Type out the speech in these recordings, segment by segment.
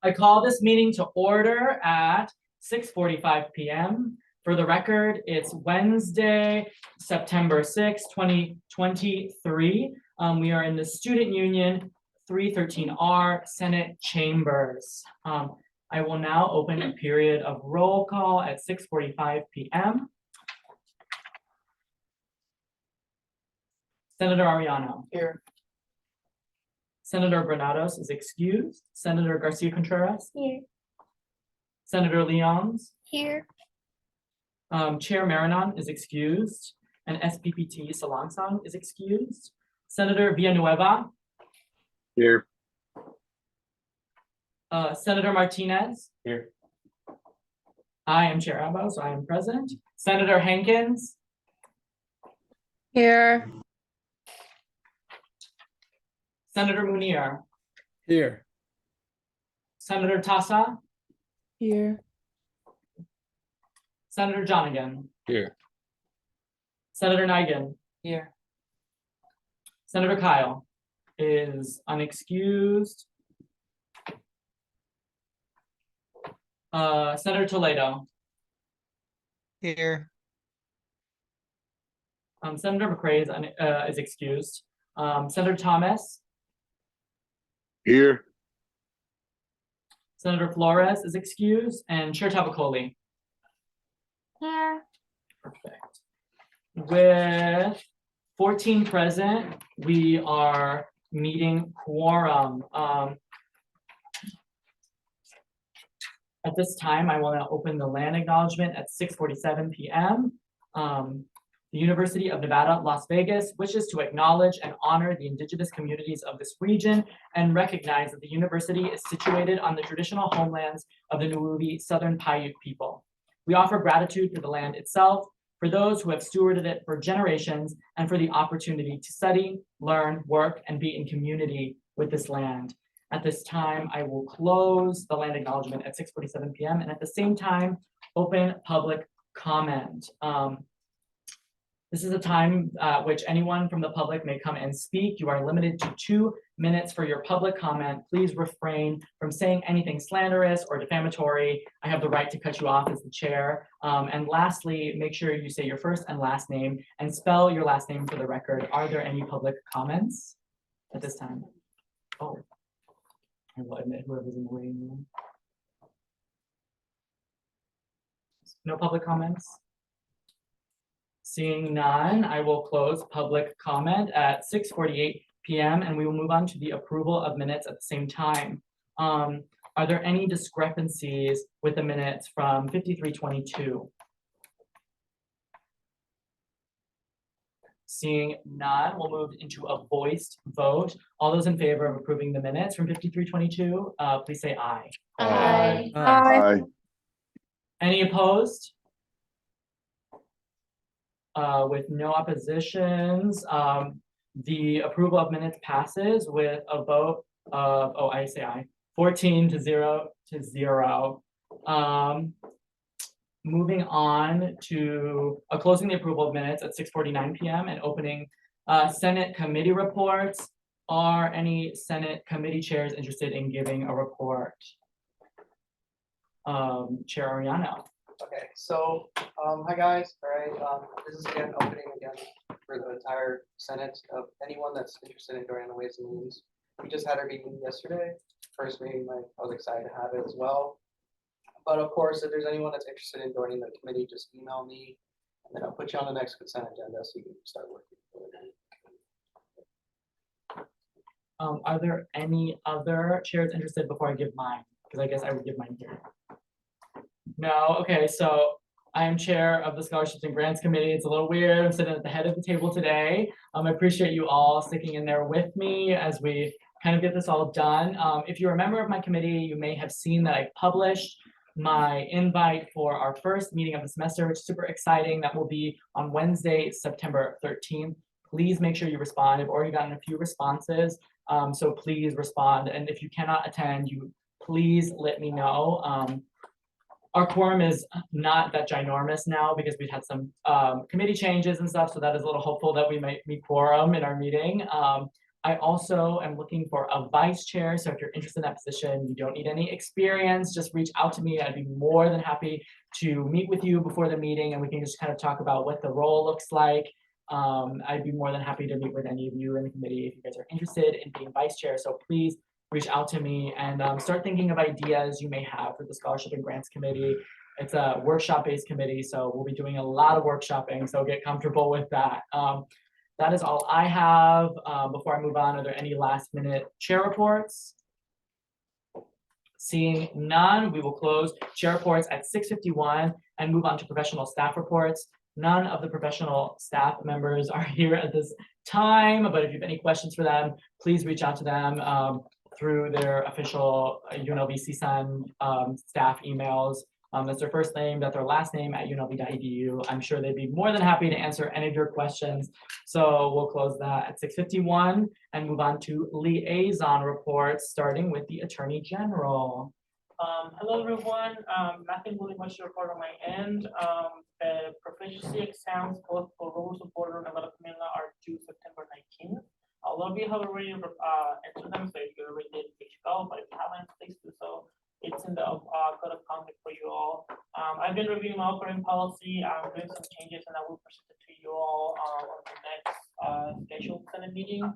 I call this meeting to order at 6:45 p.m. For the record, it's Wednesday, September 6, 2023. We are in the Student Union 313R Senate Chambers. I will now open a period of roll call at 6:45 p.m. Senator Ariano. Here. Senator Granados is excused. Senator Garcia Contreras. Here. Senator Leons. Here. Chair Marinon is excused. And SPPT Salangsang is excused. Senator Villanueva. Here. Senator Martinez. Here. I am Chair Abbo, so I am present. Senator Hankins. Here. Senator Munir. Here. Senator Tassa. Here. Senator Jonigan. Here. Senator Nigan. Here. Senator Kyle is unexcused. Senator Toledo. Here. Senator McCrae is excused. Senator Thomas. Here. Senator Flores is excused, and Chair Tavakoli. Here. Perfect. With 14 present, we are meeting quorum. At this time, I will now open the land acknowledgement at 6:47 p.m. The University of Nevada, Las Vegas wishes to acknowledge and honor the indigenous communities of this region and recognize that the university is situated on the traditional homelands of the Nuubi Southern Paiute people. We offer gratitude for the land itself, for those who have stewarded it for generations, and for the opportunity to study, learn, work, and be in community with this land. At this time, I will close the land acknowledgement at 6:47 p.m. and at the same time, open public comment. This is a time which anyone from the public may come and speak. You are limited to 2 minutes for your public comment. Please refrain from saying anything slanderous or defamatory. I have the right to cut you off as the chair. And lastly, make sure you say your first and last name and spell your last name for the record. Are there any public comments at this time? Oh, I will admit whoever's in the waiting room. No public comments? Seeing none, I will close public comment at 6:48 p.m. and we will move on to the approval of minutes at the same time. Are there any discrepancies with the minutes from 53:22? Seeing none, we'll move into a voiced vote. All those in favor of approving the minutes from 53:22, please say aye. Aye. Aye. Any opposed? With no oppositions, the approval of minutes passes with a vote of, oh, I say aye, 14-0. Moving on to closing the approval of minutes at 6:49 p.m. and opening Senate committee reports. Are any Senate committee chairs interested in giving a report? Chair Ariano. Okay, so, hi guys, all right, this is again opening again for the entire Senate of anyone that's interested in joining the Ways and Means. We just had our meeting yesterday, first meeting, I was excited to have it as well. But of course, if there's anyone that's interested in joining the committee, just email me, and then I'll put you on the next consent agenda so you can start working. Are there any other chairs interested before I give mine? Because I guess I would give mine here. No, okay, so I am chair of the Scholarships and Grants Committee. It's a little weird. I'm sitting at the head of the table today. I appreciate you all sticking in there with me as we kind of get this all done. If you're a member of my committee, you may have seen that I published my invite for our first meeting of the semester, which is super exciting. That will be on Wednesday, September 13th. Please make sure you respond. I've already gotten a few responses, so please respond. And if you cannot attend, please let me know. Our quorum is not that ginormous now because we've had some committee changes and stuff, so that is a little hopeful that we might meet quorum in our meeting. I also am looking for a vice chair, so if you're interested in that position, you don't need any experience, just reach out to me. I'd be more than happy to meet with you before the meeting and we can just kind of talk about what the role looks like. I'd be more than happy to meet with any of you in the committee if you guys are interested in being vice chair. So please reach out to me and start thinking of ideas you may have for the Scholarship and Grants Committee. It's a workshop-based committee, so we'll be doing a lot of workshopping, so get comfortable with that. That is all I have. Before I move on, are there any last minute chair reports? Seeing none, we will close chair reports at 6:51 and move on to professional staff reports. None of the professional staff members are here at this time, but if you have any questions for them, please reach out to them through their official UNLV CSUN staff emails. That's their first name, that's their last name at unlv.edu. I'm sure they'd be more than happy to answer any of your questions. So we'll close that at 6:51 and move on to liaison reports, starting with the Attorney General. Hello everyone, nothing really much to report on my end. The proficiency exams both for rules of order and development law are due September 19th. A lot of you have already entered them, so if you already did, please go, but if you haven't, please do so. It's in the code of conduct for you all. I've been reviewing my operating policy. I'm doing some changes and I will present it to you all on the next scheduled Senate meeting.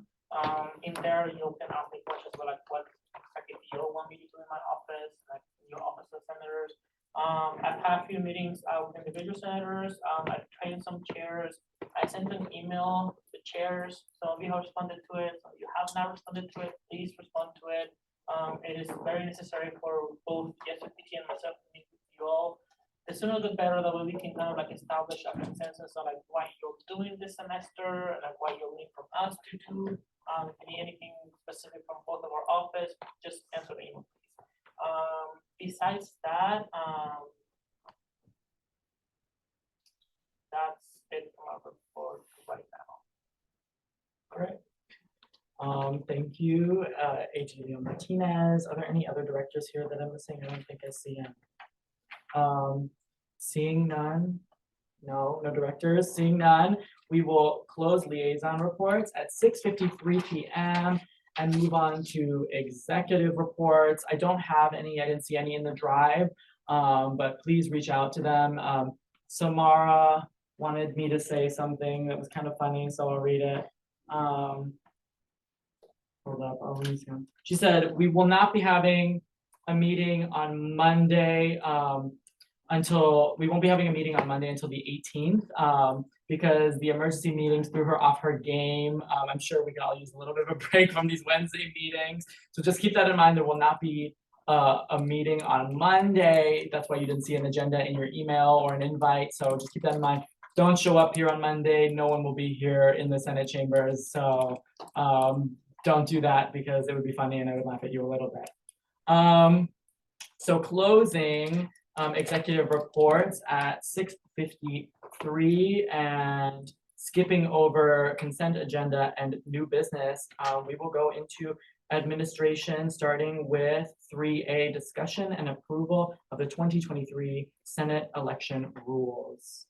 In there, you can ask me questions about like what exactly you all want me to do in my office, like your office of senators. I've had a few meetings with individual senators. I've trained some chairs. I sent an email to chairs. Some of you have responded to it. Some of you have not responded to it. Please respond to it. It is very necessary for both the SFPT and myself to meet with you all. The sooner the better, that way we can kind of like establish a consensus on like what you're doing this semester, like what you're needing from us to do. If you need anything specific from both of our office, just answer the email, please. Besides that, that's it from our report right now. All right. Thank you, AG Leo Martinez. Are there any other directors here that I'm missing? I don't think I see him. Seeing none, no directors. Seeing none, we will close liaison reports at 6:53 p.m. and move on to executive reports. I don't have any, I didn't see any in the drive, but please reach out to them. Samara wanted me to say something that was kind of funny, so I'll read it. Hold up, I'll read it. She said, we will not be having a meeting on Monday we won't be having a meeting on Monday until the 18th because the emergency meetings threw her off her game. I'm sure we can all use a little bit of a break from these Wednesday meetings. So just keep that in mind. There will not be a meeting on Monday. That's why you didn't see an agenda in your email or an invite. So just keep that in mind. Don't show up here on Monday. No one will be here in the Senate chambers. So don't do that because it would be funny and I would laugh at you a little bit. So closing executive reports at 6:53 and skipping over consent agenda and new business, we will go into administration, starting with 3A, discussion and approval of the 2023 Senate election rules.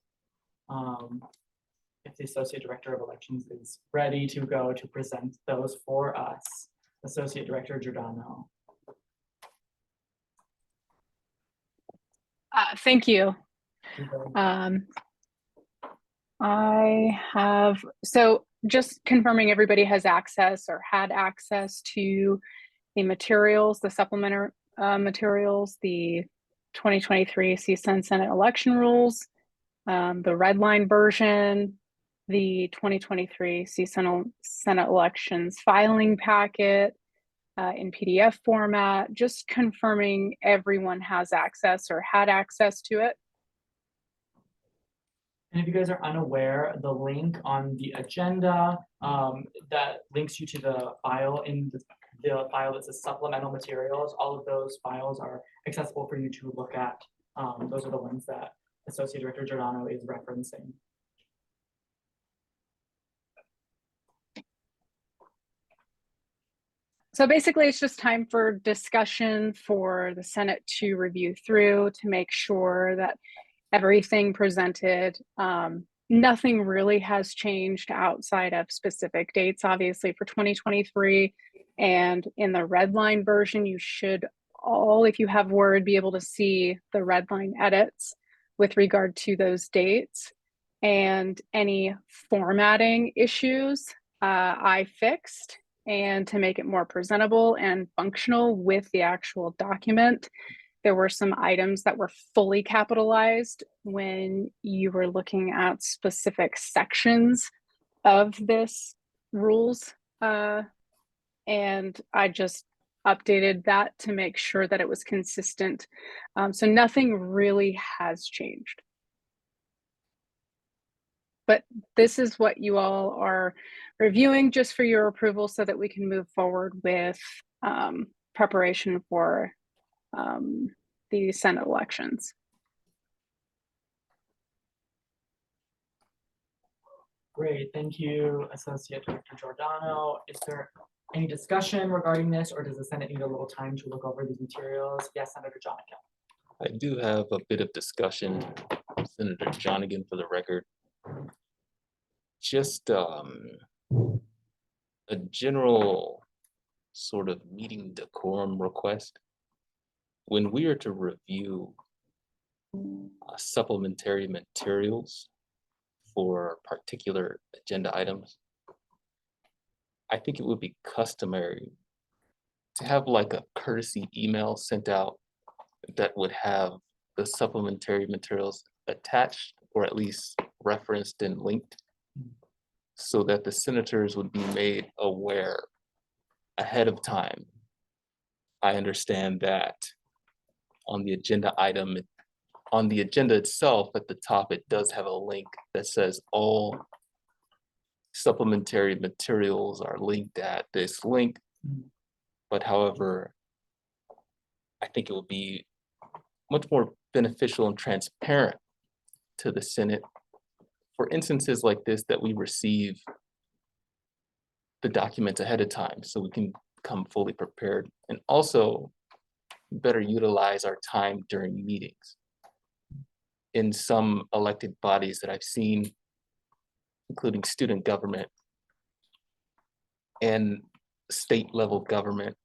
If the Associate Director of Elections is ready to go to present those for us, Associate Director Giordano. Thank you. So just confirming everybody has access or had access to the materials, the supplementary materials, the 2023 CSUN Senate election rules, the red line version, the 2023 CSUN Senate elections filing packet in PDF format, just confirming everyone has access or had access to it. And if you guys are unaware, the link on the agenda that links you to the file in the file that says supplemental materials, all of those files are accessible for you to look at. Those are the ones that Associate Director Giordano is referencing. So basically, it's just time for discussion for the Senate to review through to make sure that everything presented nothing really has changed outside of specific dates, obviously, for 2023. And in the red line version, you should all, if you have Word, be able to see the red line edits with regard to those dates. And any formatting issues I fixed, and to make it more presentable and functional with the actual document. There were some items that were fully capitalized when you were looking at specific sections of this rules. And I just updated that to make sure that it was consistent. So nothing really has changed. But this is what you all are reviewing just for your approval so that we can move forward with preparation for the Senate elections. Great, thank you, Associate Director Giordano. Is there any discussion regarding this, or does the Senate need a little time to look over these materials? Yes, Senator Jonigan. I do have a bit of discussion, Senator Jonigan, for the record. Just a general sort of meeting decorum request. When we are to review supplementary materials for particular agenda items, I think it would be customary to have like a courtesy email sent out that would have the supplementary materials attached or at least referenced and linked, so that the senators would be made aware ahead of time. I understand that on the agenda item, on the agenda itself at the top, it does have a link that says all supplementary materials are linked at this link. But however, I think it would be much more beneficial and transparent to the Senate for instances like this, that we receive the documents ahead of time so we can come fully prepared, and also better utilize our time during meetings. In some elected bodies that I've seen, including student government and state level government,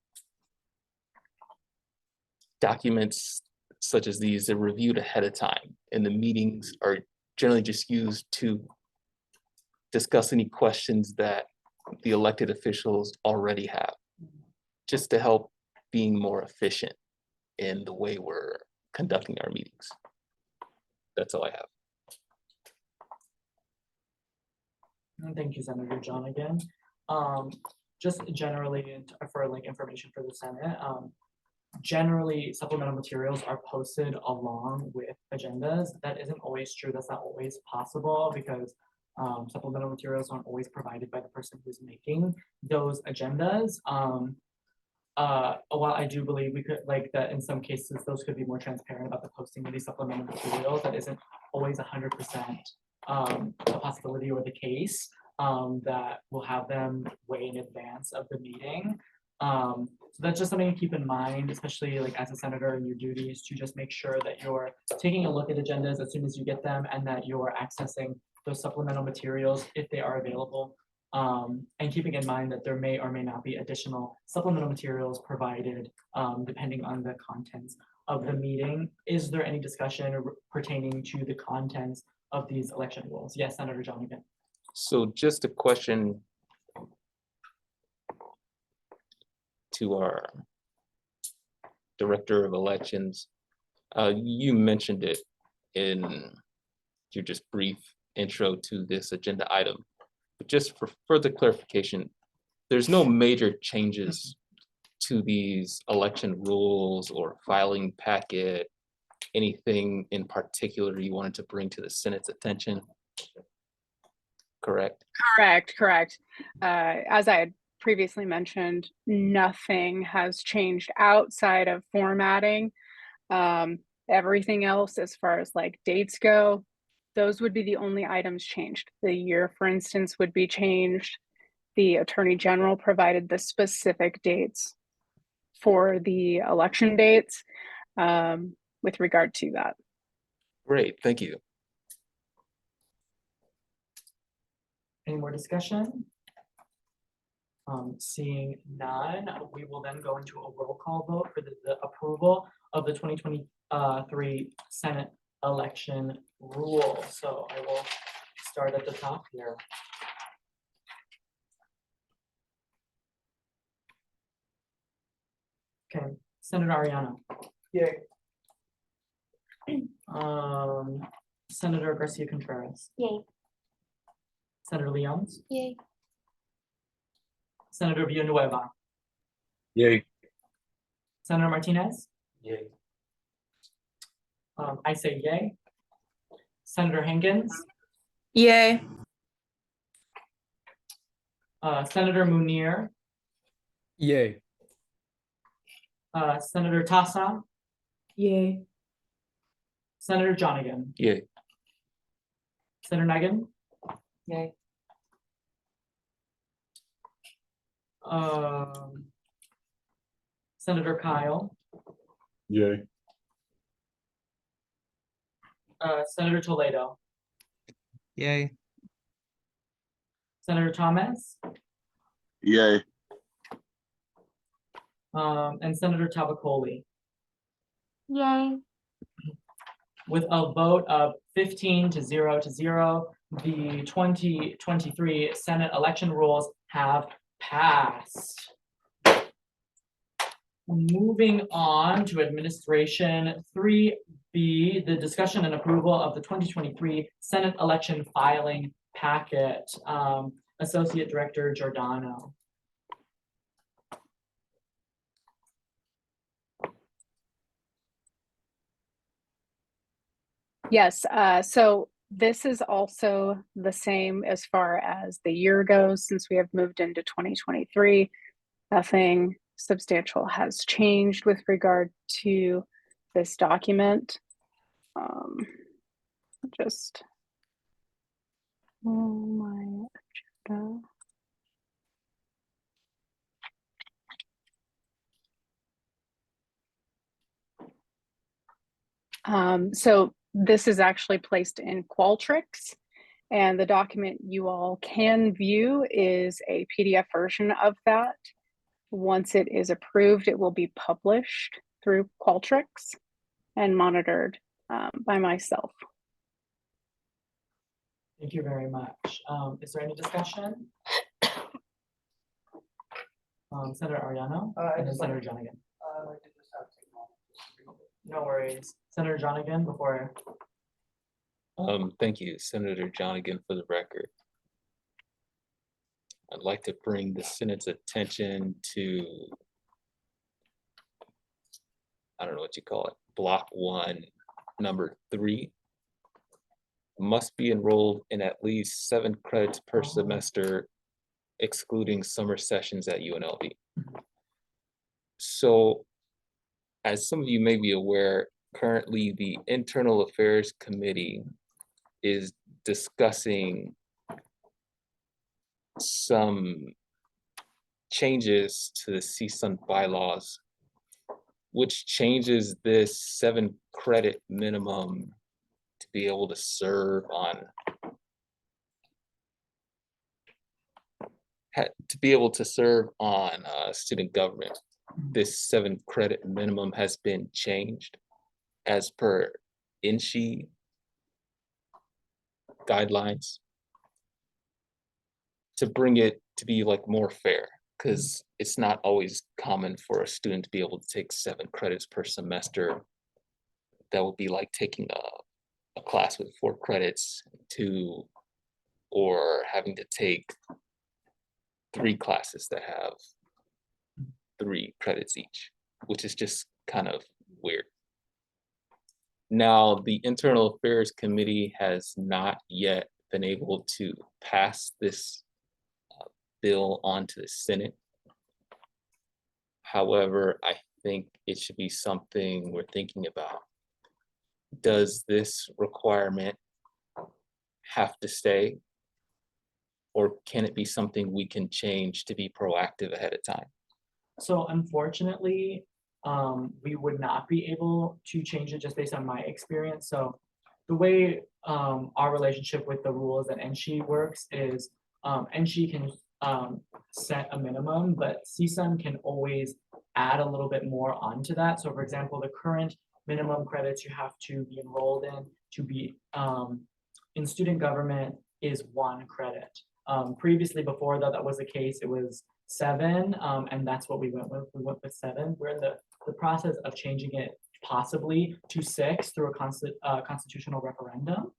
documents such as these are reviewed ahead of time, and the meetings are generally just used to discuss any questions that the elected officials already have, just to help being more efficient in the way we're conducting our meetings. That's all I have. Thank you, Senator John again. Just generally for like information for the Senate, generally supplemental materials are posted along with agendas. That isn't always true. That's not always possible because supplemental materials aren't always provided by the person who's making those agendas. While I do believe we could, like that in some cases, those could be more transparent about the posting of these supplemental materials, that isn't always 100% a possibility or the case, that we'll have them way in advance of the meeting. So that's just something to keep in mind, especially like as a senator and your duties, to just make sure that you're taking a look at agendas as soon as you get them, and that you're accessing those supplemental materials if they are available. And keeping in mind that there may or may not be additional supplemental materials provided depending on the contents of the meeting. Is there any discussion pertaining to the contents of these election rules? Yes, Senator John again. So just a question to our Director of Elections. You mentioned it in your just brief intro to this agenda item, but just for further clarification, there's no major changes to these election rules or filing packet, anything in particular you wanted to bring to the Senate's attention? Correct? Correct. As I had previously mentioned, nothing has changed outside of formatting. Everything else, as far as like dates go, those would be the only items changed. The year, for instance, would be changed. The Attorney General provided the specific dates for the election dates with regard to that. Great, thank you. Any more discussion? Seeing none, we will then go into a roll call vote for the approval of the 2023 Senate election rule. So I will start at the top here. Okay, Senator Ariano. Yay. Senator Garcia Contreras, Yay. Senator Leones, Yay. Senator Villanueva, Yay. Senator Martinez. Yay. I say yay. Senator Hankins, Yay. Senator Munir, Yay. Senator Tassa, Yay. Senator Jonigan, Yay. Senator Nagin, Yay. Senator Kyle, Yay. Senator Toledo, Yay. Senator Thomas, Yay. and Senator Tabacoli. Yay. With a vote of 15 to 0 to 0, the 2023 Senate election rules have passed. Moving on to Administration 3B, the discussion and approval of the 2023 Senate election filing packet. Associate Director Giordano. Yes, so this is also the same as far as the year goes, since we have moved into 2023. Nothing substantial has changed with regard to this document. Just my agenda. So this is actually placed in Qualtrics, and the document you all can view is a PDF version of that. Once it is approved, it will be published through Qualtrics and monitored by myself. Thank you very much. Is there any discussion? Senator Ariano I and then just Senator like, Jonigan. I did just have to take a moment. No worries. Senator Jonigan before. Thank you, Senator Jonigan, for the record. I'd like to bring the Senate's attention to, I don't know what you call it, Block 1, number 3. Must be enrolled in at least 7 credits per semester, excluding summer sessions at UNLV. So, as some of you may be aware, currently the Internal Affairs Committee is discussing some changes to the CSUN bylaws, which changes this 7 credit minimum to be able to serve on, student government. This 7 credit minimum has been changed as per INSHE guidelines to bring it to be like more fair, because it's not always common for a student to be able to take 7 credits per semester. That would be like taking a class with 4 credits or having to take 3 classes that have 3 credits each, which is just kind of weird. Now, the Internal Affairs Committee has not yet been able to pass this bill onto the Senate. However, I think it should be something we're thinking about. Does this requirement have to stay? Or can it be something we can change to be proactive ahead of time? So unfortunately, we would not be able to change it just based on my experience. So the way our relationship with the rules and NSHE works is and she can set a minimum, but CSUN can always add a little bit more onto that. So for example, the current minimum credits you have to be enrolled in to be in student government is 1 credit. Previously, before that was the case, it was 7, and that's what we went with. We went with 7. We're in the process of changing it possibly to 6 through a constitutional referendum.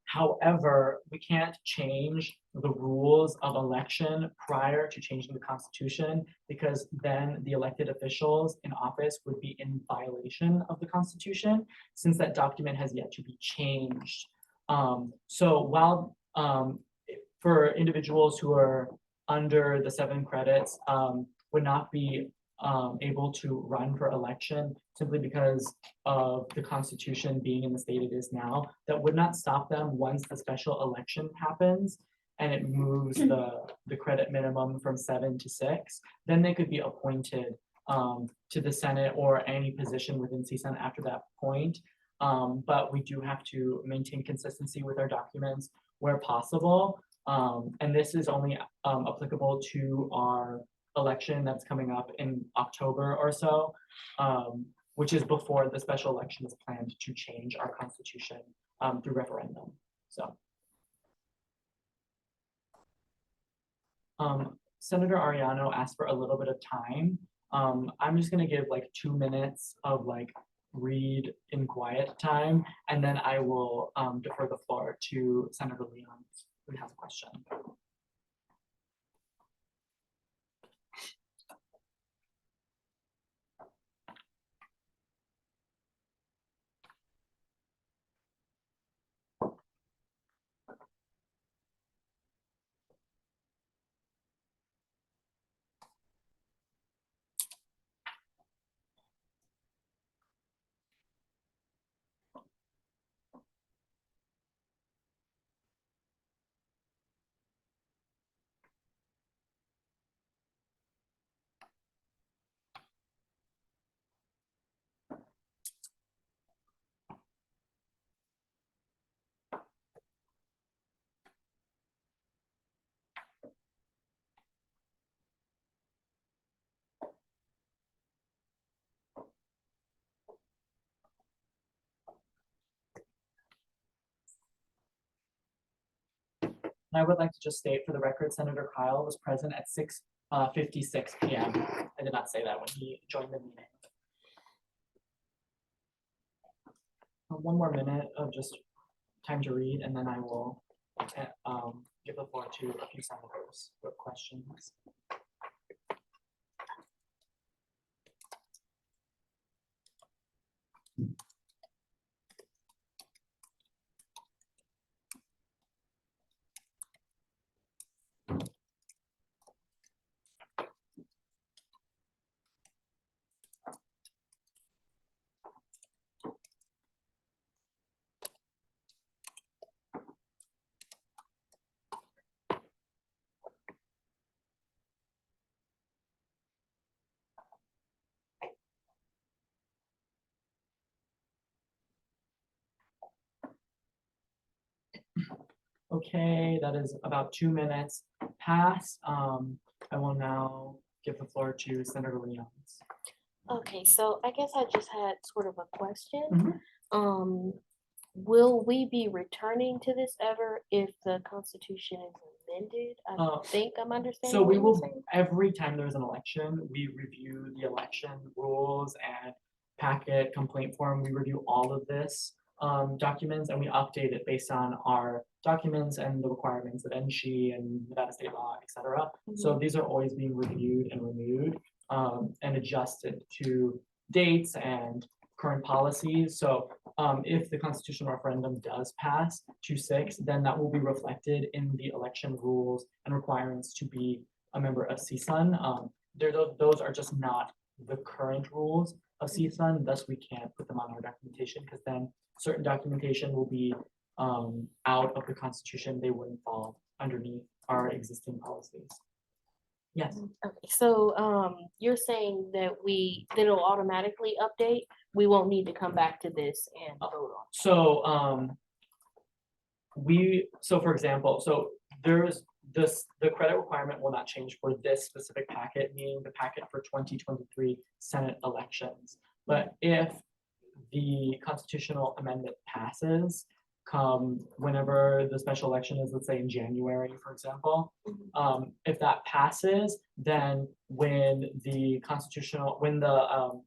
However, we can't change the rules of election prior to changing the Constitution, because then the elected officials in office would be in violation of the Constitution, since that document has yet to be changed. So while for individuals who are under the 7 credits would not be able to run for election simply because of the Constitution being in the state it is now, that would not stop them once the special election happens and it moves the credit minimum from 7 to 6, then they could be appointed to the Senate or any position within CSUN after that point. But we do have to maintain consistency with our documents where possible. And this is only applicable to our election that's coming up in October or so, which is before the special election is planned to change our Constitution through referendum. So. Senator Ariano asked for a little bit of time. I'm just gonna give like 2 minutes of like read in quiet time, and then I will defer the floor to Senator Leon, who has a question. And I would like to just state for the record, Senator Kyle was present at 6:56 p.m. I did not say that when he joined the meeting. 1 more minute of just time to read, and then I will give the floor to a few senators who have questions. Okay, that is about 2 minutes past. I will now give the floor to Senator Leons. Okay, so I guess I just had sort of a question. Mhm. Will we be returning to this ever if the Constitution is amended? I think I'm understanding. So we what you're will, saying. every time there's an election, we review the election rules and packet complaint form. We review all of this documents, and we update it based on our documents and the requirements of NSHE and Nevada state law, et cetera. So these are always being reviewed and renewed and adjusted to dates and current policies. So if the constitutional referendum does pass to 6, then that will be reflected in the election rules and requirements to be a member of CSUN. Those are just not the current rules of CSUN, thus we can't put them on our documentation, because then certain documentation will be out of the Constitution. They wouldn't fall underneath our existing policies. Yes. Okay, so you're saying that it'll automatically update? We won't need to come back to this and vote on it? So so for example, so there's the credit requirement will not change for this specific packet, meaning the packet for 2023 Senate elections. But if the constitutional amendment passes, come whenever the special election is, let's say in January, for example, if that passes, then when the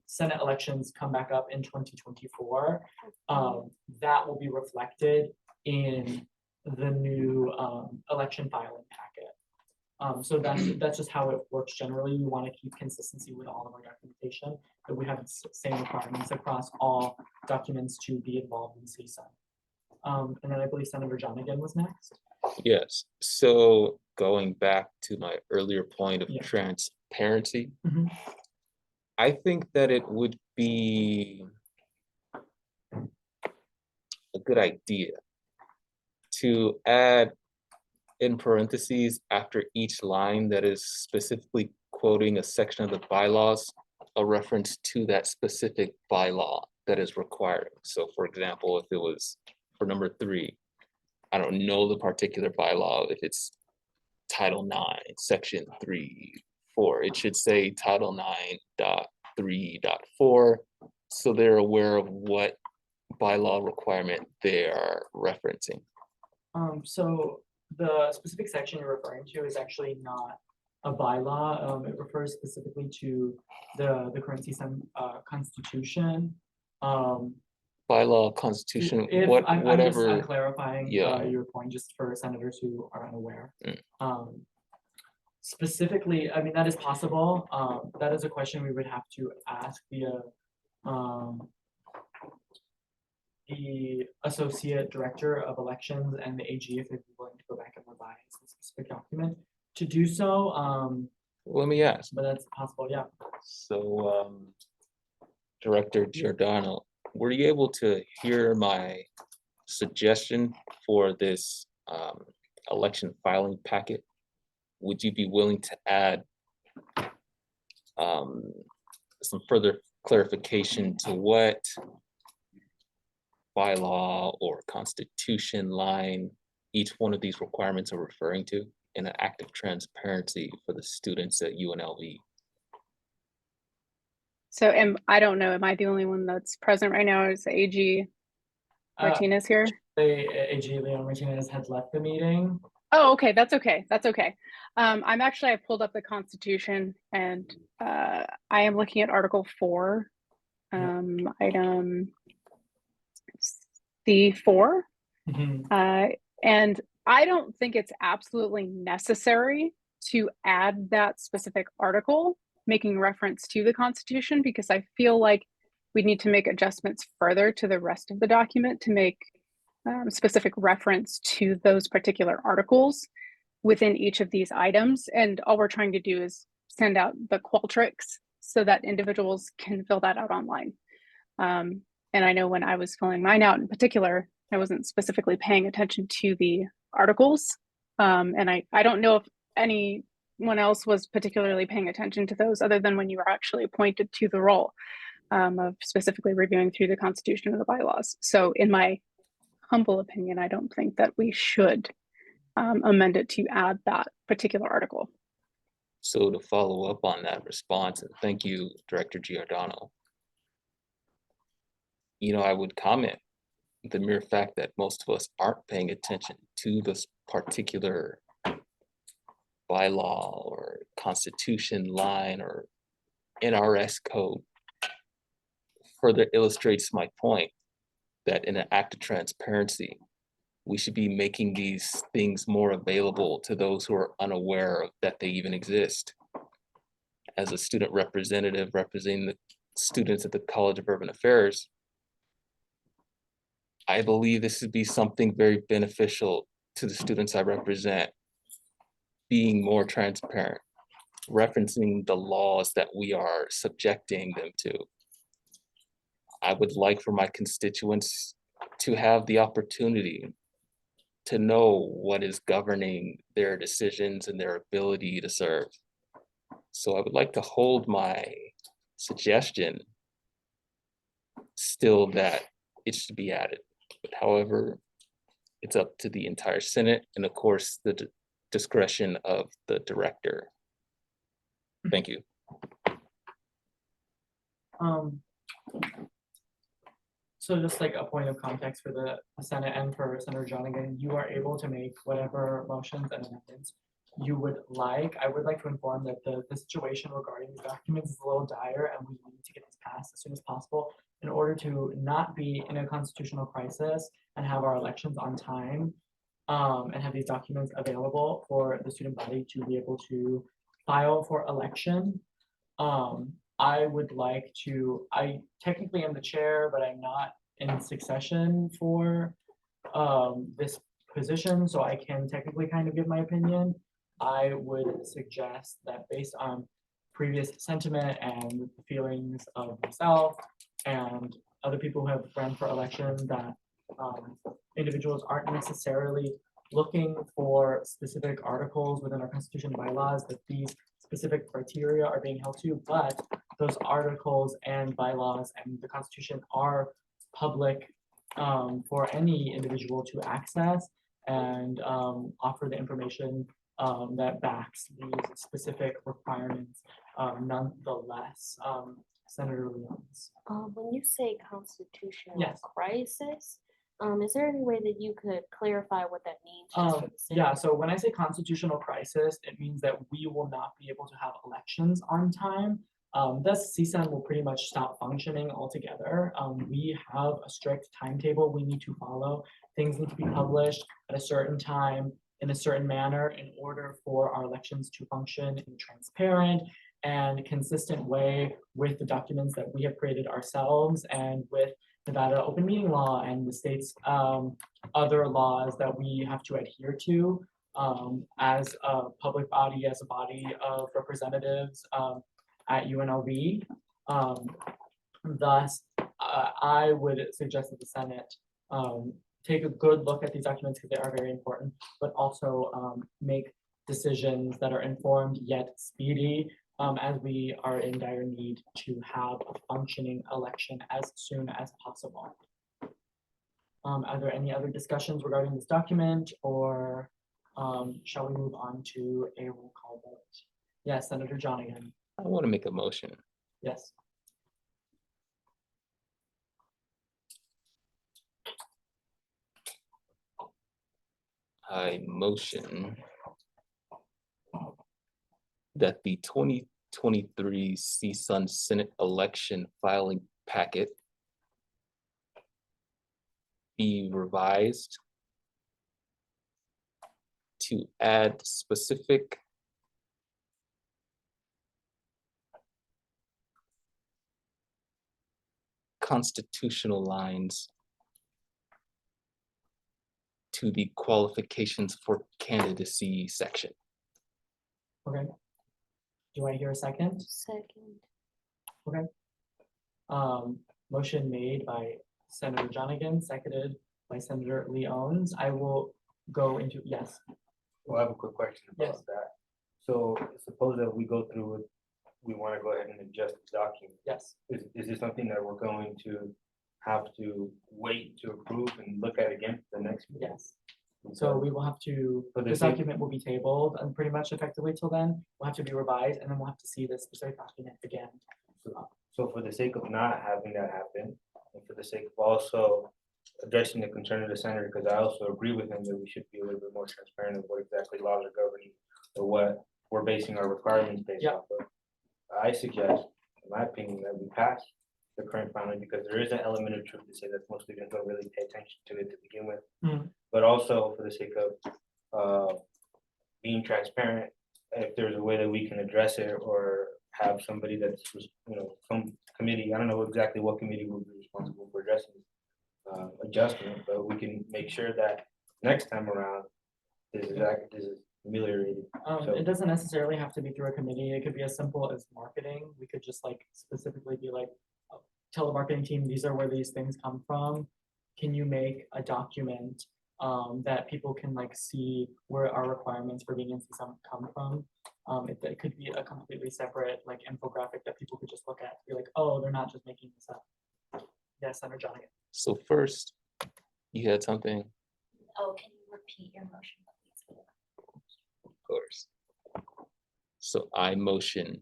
Senate elections come back up in 2024, that will be reflected in the new election filing packet. So that's just how it works generally. We want to keep consistency with all of our documentation, that we have the same requirements across all documents to be involved in CSUN. And then I believe Senator Johnigan was next. Yes, so going back to my earlier point of Yeah. transparency, Mhm. I think that it would be a good idea to add in parentheses after each line that is specifically quoting a section of the bylaws, a reference to that specific bylaw that is required. So for example, if it was for number 3, I don't know the particular bylaw, if it's Title 9, Section 3.4, it should say Title 9.3.4, so they're aware of what bylaw requirement they are referencing. So the specific section you're referring to is actually not a bylaw. It refers specifically to the current CSUN constitution. Bylaw, constitution, I'm whatever. clarifying Yeah. your point just for senators who are unaware. Mm. Specifically, I mean, that is possible. That is a question we would have to ask the associate director of elections and the AG if they'd be willing to go back and revise the specific document to do so. Let me ask. But that's possible, yeah. So, Director Giordano, were you able to hear my suggestion for this election filing packet? Would you be willing to add some further clarification to what bylaw or constitution line each one of these requirements are referring to in an act of transparency for the students at UNLV? So I don't know, am I the only one that's present right now? Is AG Martinez here? The AG Leon Martinez had left the meeting. Oh, okay, that's okay, that's okay. I pulled up the Constitution and I am looking at Article 4, item C4. And I don't think it's absolutely necessary to add that specific article making reference to the Constitution, because I feel like we need to make adjustments further to the rest of the document to make specific reference to those particular articles within each of these items. And all we're trying to do is send out the Qualtrics so that individuals can fill that out online. And I know when I was filling mine out in particular, I wasn't specifically paying attention to the articles. And I don't know if anyone else was particularly paying attention to those other than when you were actually appointed to the role of specifically reviewing through the Constitution and the bylaws. So in my humble opinion, I don't think that we should amend it to add that particular article. So to follow up on that response, and thank you, Director Giordano, I would comment the mere fact that most of us aren't paying attention to this particular bylaw or constitution line or NRS code further illustrates my point that in an act of transparency, we should be making these things more available to those who are unaware of that they even exist. As a student representative representing the students at the College of Urban Affairs, I believe this would be something very beneficial to the students I represent, being more transparent, referencing the laws that we are subjecting them to. I would like for my constituents to have the opportunity to know what is governing their decisions and their ability to serve. So I would like to hold my suggestion still that it should be added. But however, it's up to the entire Senate and of course the discretion of the director. Thank you. So just like a point of context for the Senate and for Senator Jonigan, you are able to make whatever motions and amendments you would like. I would like to inform that the situation regarding these documents is a little dire and we need to get this passed as soon as possible in order to not be in a constitutional crisis and have our elections on time, and have these documents available for the student body to be able to file for election. I would like to, I technically am the chair, but I'm not in succession for this position, so I can technically kind of give my opinion. I would suggest that based on previous sentiment and the feelings of myself and other people who have run for election, that individuals aren't necessarily looking for specific articles within our constitution and bylaws, that these specific criteria are being held to, but those articles and bylaws and the constitution are public for any individual to access and offer the information that backs these specific requirements nonetheless. Senator Leons. When you say constitutional Yes. crisis, is there any way that you could clarify what that means? just for the sake Yeah, of- so when I say constitutional crisis, it means that we will not be able to have elections on time. Thus CSUN will pretty much stop functioning altogether. We have a strict timetable we need to follow. Things need to be published at a certain time in a certain manner in order for our elections to function in a transparent and consistent way with the documents that we have created ourselves and with Nevada open meeting law and the state's other laws that we have to adhere to as a public body, as a body of representatives at UNLV. Thus, I would suggest that the Senate take a good look at these documents because they are very important, but also make decisions that are informed yet speedy, as we are in dire need to have a functioning election as soon as possible. Are there any other discussions regarding this document, or shall we move on to a roll call vote? Yes, Senator Jonigan. I want to make a motion. Yes. I motion that the 2023 CSUN Senate election filing packet be revised to add specific constitutional lines to the qualifications for candidacy section. Okay. Do I hear a second? Second. Motion made by Senator Jonigan, seconded by Senator Leons. I will go into, yes. Well, I have a quick question Yes. about that. So suppose that we go through it, we want to go ahead and adjust the document. Yes. Is this something that we're going to have to wait to approve and look at again for the next meeting? Yes. So we will have to, For the this sake- document will be tabled and pretty much effectively till then. We'll have to be revised and then we'll have to see this specific document again. So for the sake of not having that happen, and for the sake of also addressing the concern of the senator, because I also agree with him that we should be a little bit more transparent of what exactly laws are governing or what we're basing our requirements based Yeah. off of. I suggest, in my opinion, that we pass the current filing because there is an element of truth to say that most students don't really pay attention to it to begin with. Mhm. But also for the sake of being transparent, if there's a way that we can address it or have somebody that's, some committee, I don't know exactly what committee will be responsible for addressing adjustment, but we can make sure that next time around, this is ameliorated. So- It doesn't necessarily have to be through a committee. It could be as simple as marketing. We could just like specifically be like, tell the marketing team, these are where these things come from. Can you make a document that people can like see where our requirements for being in CSUN come from? It could be a completely separate like infographic that people could just look at, be like, oh, they're not just making this up. Yes, Senator Jonigan. So first, you had something. Oh, can you repeat your motion, please? Of course. So I motion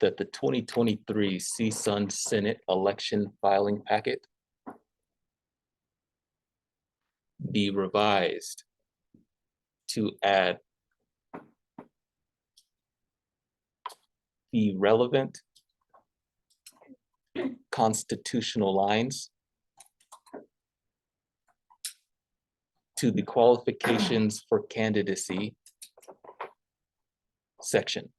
that the 2023 CSUN Senate election filing packet be revised to add the relevant constitutional lines to the qualifications for candidacy section.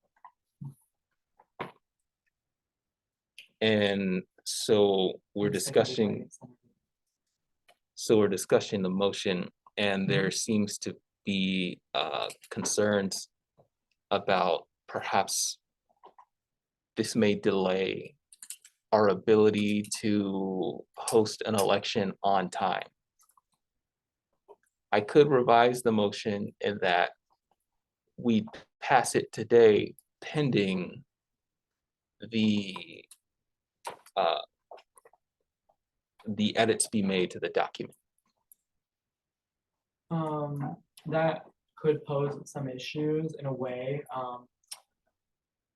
And so we're discussing the motion, and there seems to be concerns about perhaps this may delay our ability to host an election on time. I could revise the motion in that we pass it today pending the edits be made to the document. That could pose some issues in a way.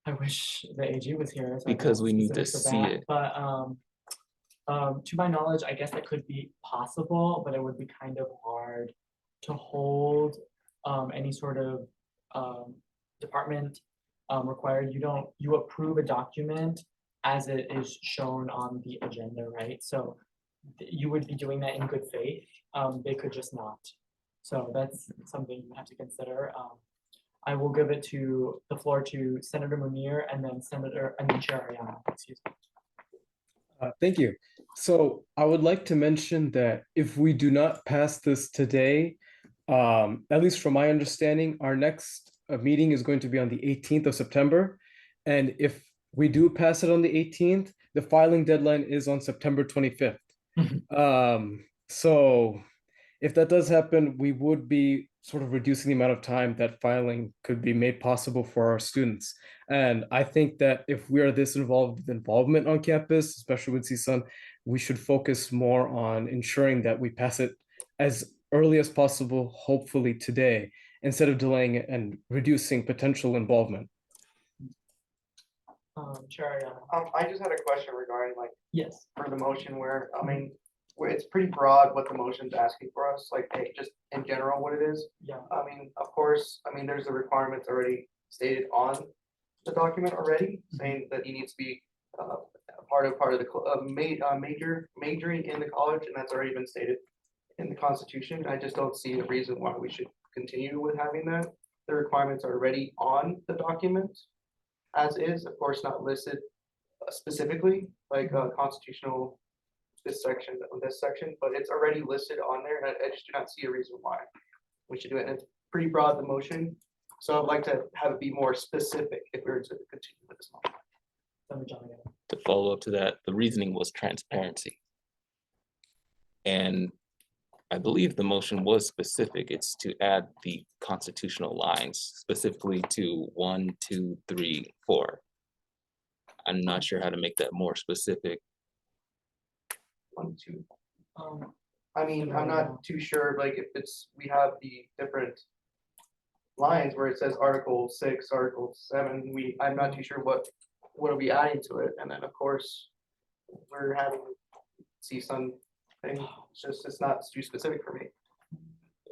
I wish the AG was here. So I Because know we need to specifics of see that, it. But to my knowledge, I guess that could be possible, but it would be kind of hard to hold any sort of department required. You approve a document as it is shown on the agenda, right? So you would be doing that in good faith. They could just not. So that's something you have to consider. I will give the floor to Senator Munir and then Chair Ariana, excuse me. Thank you. So I would like to mention that if we do not pass this today, at least from my understanding, our next meeting is going to be on the 18th of September. And if we do pass it on the 18th, the filing deadline is on September 25th. So if that does happen, we would be sort of reducing the amount of time that filing could be made possible for our students. And I think that if we are this involved with involvement on campus, especially with CSUN, we should focus more on ensuring that we pass it as early as possible, hopefully today, instead of delaying it and reducing potential involvement. Chair Ariana. I just had a question regarding Yes. for the motion where it's pretty broad what the motion's asking for us, hey, just in general what it is. Yeah. Of course, there's the requirements already stated on the document already, saying that you need to be part of the majoring in the college, and that's already been stated in the Constitution. I just don't see the reason why we should continue with having that. The requirements are already on the document as is, of course, not listed specifically, constitutional this section, but it's already listed on there, and I just do not see a reason why we should do it. And it's pretty broad, the motion, so I'd like to have it be more specific if we were to continue with this motion. To follow up to that, the reasoning was transparency. And I believe the motion was specific. It's to add the constitutional lines, specifically to 1, 2, 3, 4. I'm not sure how to make that more specific. 1, 2. I'm not too sure, if we have the different lines where it says Article 6, Article 7, I'm not too sure what are we adding to it, and then of course, we're having CSUN thing, it's not too specific for me.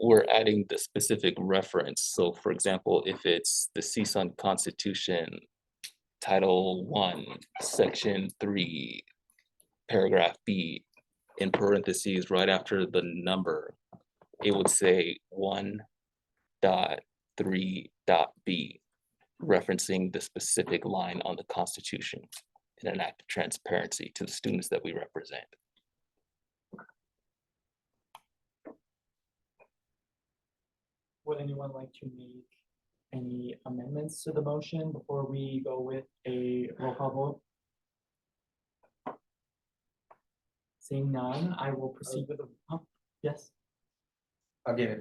We're adding the specific reference. So for example, if it's the CSUN Constitution, Title 1, Section 3, Paragraph B, in parentheses right after the number, it would say 1.3.b, referencing the specific line on the Constitution in an act of transparency to the students that we represent. Would anyone like to make any amendments to the motion before we go with a roll call vote? Seeing none, I will proceed with yes. Again,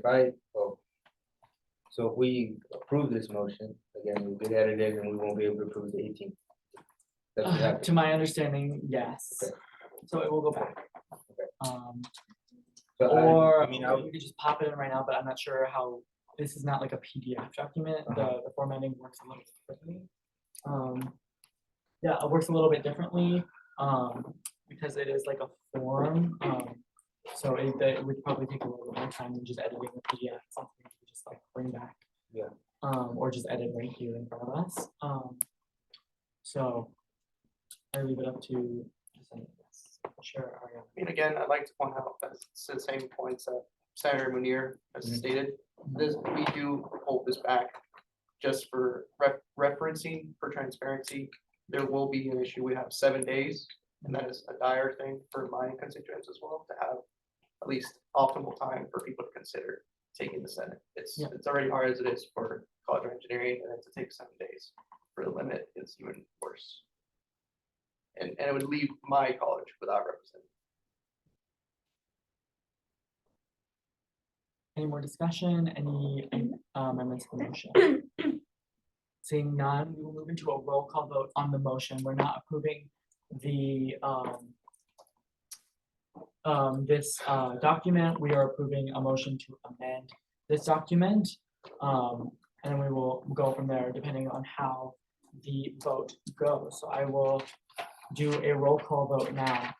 so if we approve this motion, again, we get edited and we won't be able to approve the 18th. That's what To my understanding, yes. Okay. So it will go back. Okay. Or I mean, I we could just pop it in right now, but I'm not sure how, this is not like a PDF document, the formatting works a little bit differently. Yeah, it works a little bit differently, because it is like a form, so it would probably take a little bit more time than just editing the PDF, something we could just like bring back. Yeah. Or just edit right here in front of us, so I leave it up to. Sure. And again, I'd like to point out that it's the same points that Senator Munir has stated. This, we do hold this back just for referencing, for transparency. There will be an issue. We have 7 days, and that is a dire thing for my constituents as well, to have at least optimal time for people to consider taking the Senate. It's already hard as it is for college or engineering, and then to take 7 days for the limit is even worse. And it would leave my college without representative. Any more discussion, any amendments to the motion? Seeing none, we will move into a roll call vote on the motion. We're not approving the this document. We are approving a motion to amend this document. And we will go from there depending on how the vote goes. So I will do a roll call vote now.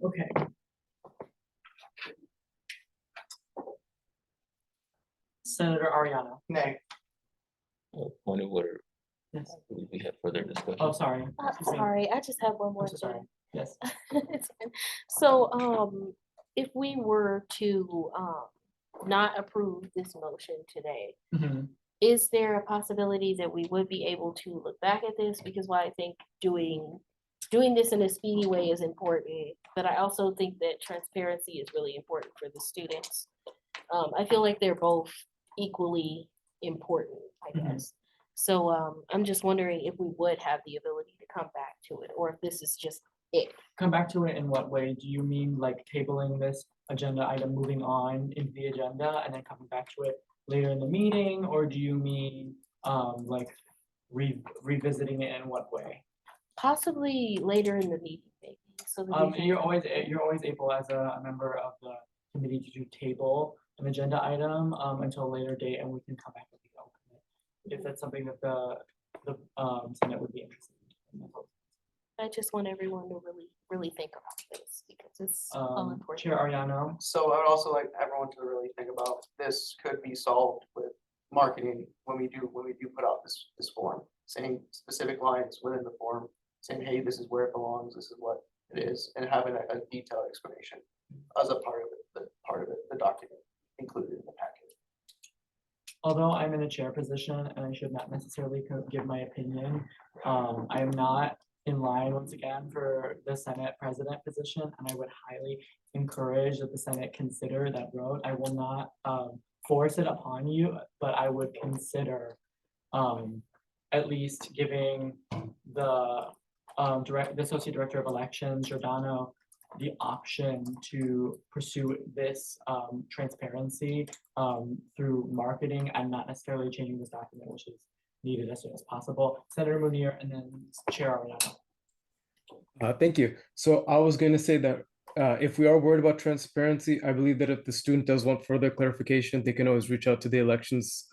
Okay. Senator Ariano. Nay. Point of order. Yes. We have further discussion. Oh, sorry. Excuse me. Sorry, I just have one more I'm so sorry. thing. Yes. It's fine. So, if we were to, not approve this motion today, Mhm. is there a possibility that we would be able to look back at this? Because while I think doing this in a speedy way is important, but I also think that transparency is really important for the students. I feel like they're both equally important, I guess. So I'm just wondering if we would have the ability to come back to it, or if this is just it. Come back to it in what way? Do you mean like tabling this agenda item, moving on into the agenda and then coming back to it later in the meeting? Or do you mean like revisiting it in what way? Possibly later in the meeting, maybe. So that we can- You're always able as a member of the committee to do table an agenda item until a later date, and we can come back with the alternate if that's something that the Senate would be interested in. I just want everyone to really think about this because it's all important. Chair Ariano. So I would also like everyone to really think about this could be solved with marketing when we do put out this form, saying specific lines within the form, saying, hey, this is where it belongs, this is what it is, and having a detailed explanation as a part of it, the document included in the packet. Although I'm in a chair position and I should not necessarily give my opinion, I am not in line once again for the Senate president position, and I would highly encourage that the Senate consider that road. I will not force it upon you, but I would consider at least giving the associate director of elections, Giordano, the option to pursue this transparency through marketing and not necessarily changing this document, which is needed as soon as possible. Senator Munir and then Chair Ariano. Thank you. So I was going to say that if we are worried about transparency, I believe that if the student does want further clarification, they can always reach out to the Elections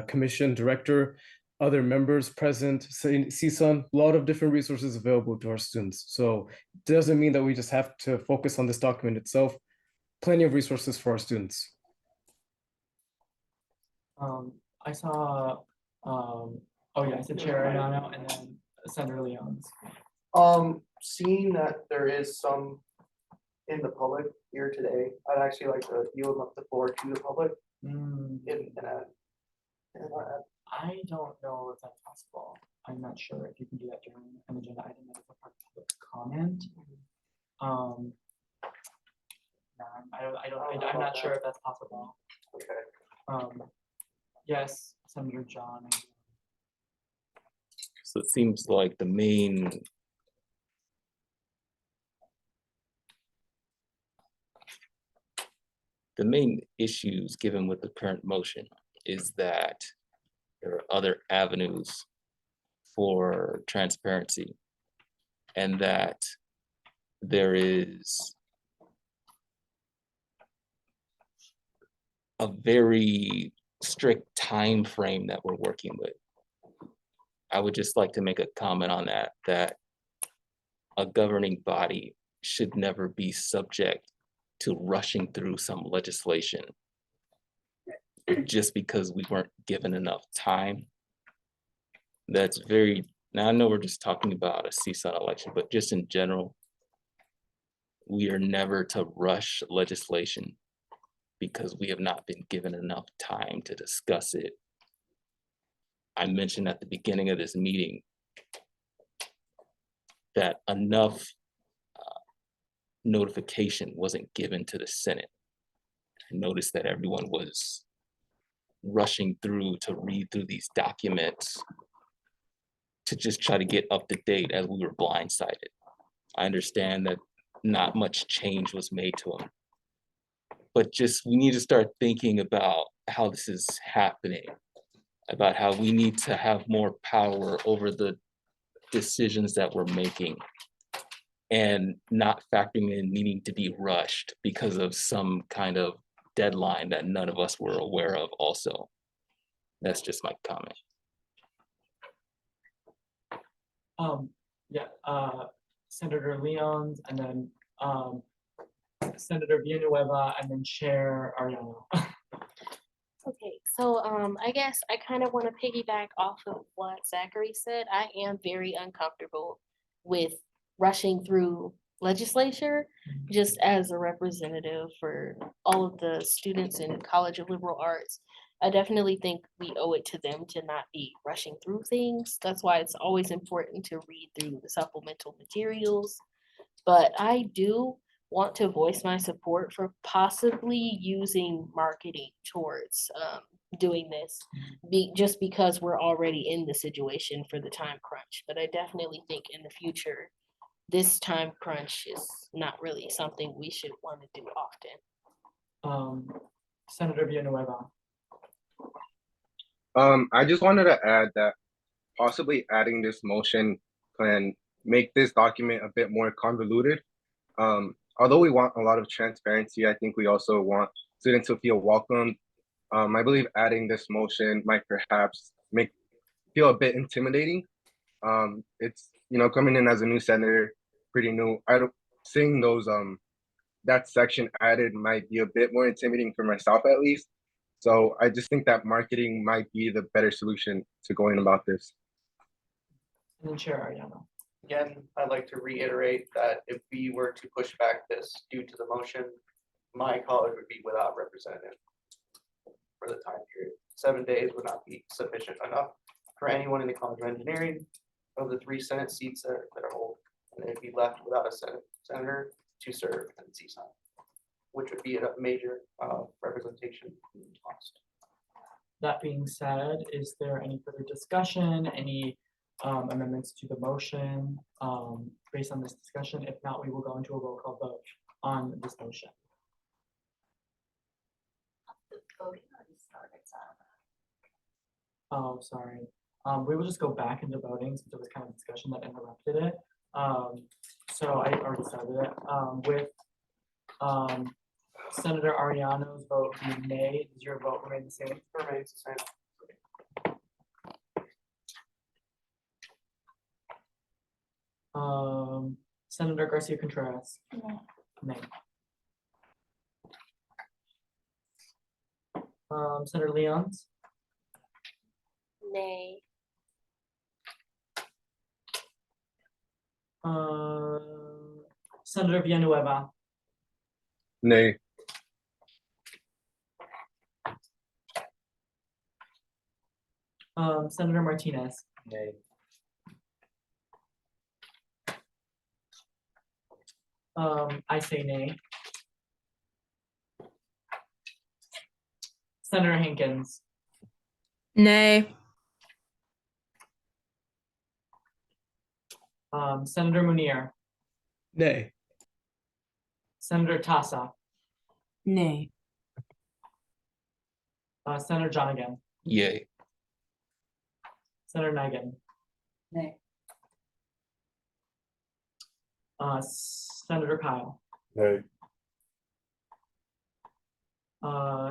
Commission Director, other members present, CSUN, a lot of different resources available to our students. So it doesn't mean that we just have to focus on this document itself. Plenty of resources for our students. I saw, oh yeah, I said Chair Ariano and then Senator Leons. Seeing that there is some in the public here today, I'd actually like to yield up the floor to the public. I don't know if that's possible. I'm not sure if you can do that during an agenda item that is a part of public comment. No, I'm not sure if that's possible. Okay. Yes, Senator John. So it seems like the main issues given with the current motion is that there are other avenues for transparency, and that there is a very strict time frame that we're working with. I would just like to make a comment on that, that a governing body should never be subject to rushing through some legislation just because we weren't given enough time. That's very, now I know we're just talking about a CSUN election, but just in general, we are never to rush legislation because we have not been given enough time to discuss it. I mentioned at the beginning of this meeting that enough notification wasn't given to the Senate. I noticed that everyone was rushing through to read through these documents to just try to get up to date as we were blindsided. I understand that not much change was made to them, but just we need to start thinking about how this is happening, about how we need to have more power over the decisions that we're making and not factoring in needing to be rushed because of some kind of deadline that none of us were aware of also. That's just my comment. Senator Leons, and then Senator Villanueva, and then Chair Ariano. Okay, so I guess I kind of want to piggyback off of what Zachary said. I am very uncomfortable with rushing through legislature just as a representative for all of the students in College of Liberal Arts. I definitely think we owe it to them to not be rushing through things. That's why it's always important to read through the supplemental materials. But I do want to voice my support for possibly using marketing towards doing this, just because we're already in the situation for the time crunch. But I definitely think in the future, this time crunch is not really something we should want to do often. Senator Villanueva. I just wanted to add that possibly adding this motion can make this document a bit more convoluted. Although we want a lot of transparency, I think we also want students to feel welcome. I believe adding this motion might perhaps feel a bit intimidating. It's, you know, coming in as a new senator, pretty new. Seeing those that section added might be a bit more intimidating for myself at least. So I just think that marketing might be the better solution to going about this. And then Chair Ariano. Again, I'd like to reiterate that if we were to push back this due to the motion, my college would be without representative for the time period. 7 days would not be sufficient enough for anyone in the College of Engineering of the 3 Senate seats that are hold, and they'd be left without a senator to serve in CSUN, which would be a major representation cost. That being said, is there any further discussion, any amendments to the motion based on this discussion? If not, we will go into a roll call vote on this motion. Oh, sorry. We will just go back into voting since there was kind of discussion that interrupted it. So I already started it with Senator Ariano's vote being nay. Does your vote remain the same? Remains the same. Senator Garcia Contreras. Nay. Senator Leons. Nay. Senator Villanueva. Nay. Senator Martinez. Nay. I say nay. Senator Hankins. Nay. Senator Munir. Nay. Senator Tassa. Nay. Senator Johnigan. Yay. Senator Nigan. Nay. Senator Kyle, Nay.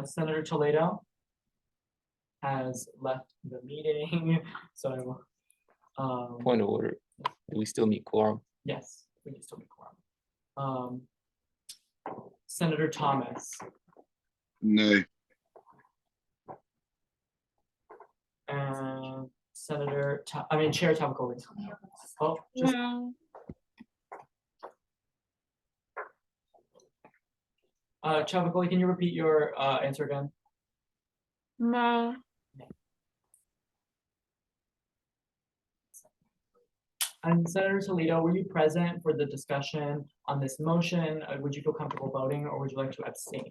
Senator Toledo has left the meeting, so I will, Point of order. Do we still need quorum? yes, we can still be quorum. Senator Thomas, Nay. and Chair Tavakoli. Oh, just, Tavakoli, can you repeat your, answer again? No. And Senator Toledo, were you present for the discussion on this motion? Would you feel comfortable voting, or would you like to abstain?